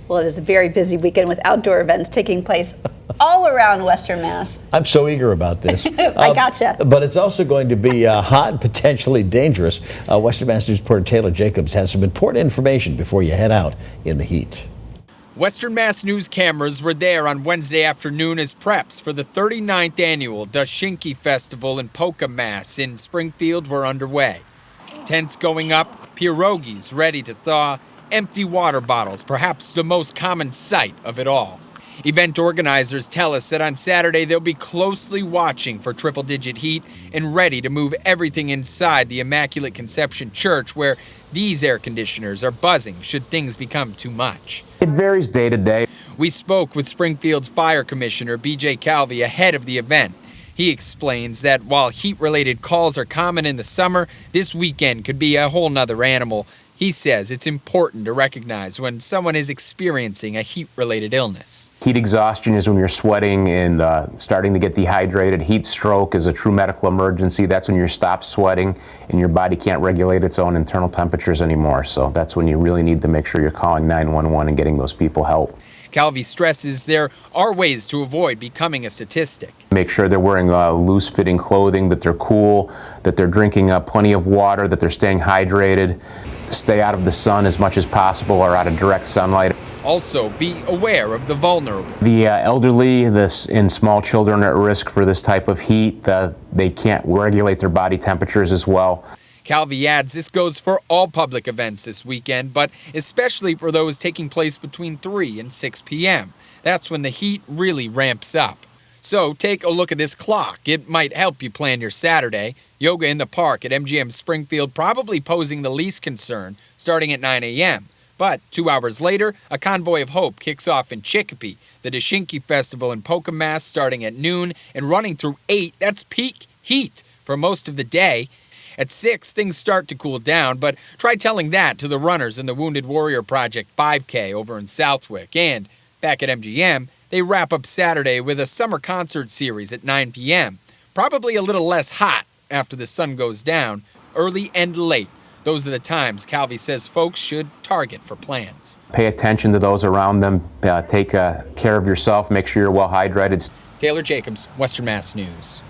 Well, it is a very busy weekend with outdoor events taking place all around Western Mass. I'm so eager about this. I gotcha. But it's also going to be hot and potentially dangerous. Western Mass News reporter Taylor Jacobs has some important information before you head out in the heat. Western Mass News cameras were there on Wednesday afternoon as preps for the 39th annual Dashinki Festival in Pokemass in Springfield were underway. Tents going up, pierogies ready to thaw, empty water bottles, perhaps the most common sight of it all. Event organizers tell us that on Saturday they'll be closely watching for triple-digit heat and ready to move everything inside the Immaculate Conception Church where these air conditioners are buzzing should things become too much. It varies day to day. We spoke with Springfield's Fire Commissioner B.J. Calvi ahead of the event. He explains that while heat-related calls are common in the summer, this weekend could be a whole nother animal. He says it's important to recognize when someone is experiencing a heat-related illness. Heat exhaustion is when you're sweating and starting to get dehydrated. Heat stroke is a true medical emergency. That's when you stop sweating and your body can't regulate its own internal temperatures anymore. So that's when you really need to make sure you're calling 911 and getting those people help. Calvi stresses there are ways to avoid becoming a statistic. Make sure they're wearing loose-fitting clothing, that they're cool, that they're drinking plenty of water, that they're staying hydrated. Stay out of the sun as much as possible or out of direct sunlight. Also, be aware of the vulnerable. The elderly and small children are at risk for this type of heat. They can't regulate their body temperatures as well. Calvi adds this goes for all public events this weekend, but especially for those taking place between 3 and 6 p.m. That's when the heat really ramps up. So take a look at this clock. It might help you plan your Saturday. Yoga in the park at MGM Springfield probably posing the least concern, starting at 9 a.m. But 2 hours later, a convoy of hope kicks off in Chicopee. The Dashinki Festival in Pokemass starting at noon and running through 8. That's peak heat for most of the day. At 6, things start to cool down, but try telling that to the runners in the Wounded Warrior Project 5K over in Southwick. And back at MGM, they wrap up Saturday with a summer concert series at 9 p.m. Probably a little less hot after the sun goes down, early and late. Those are the times Calvi says folks should target for plans. Pay attention to those around them. Take care of yourself. Make sure you're well hydrated. Taylor Jacobs, Western Mass News.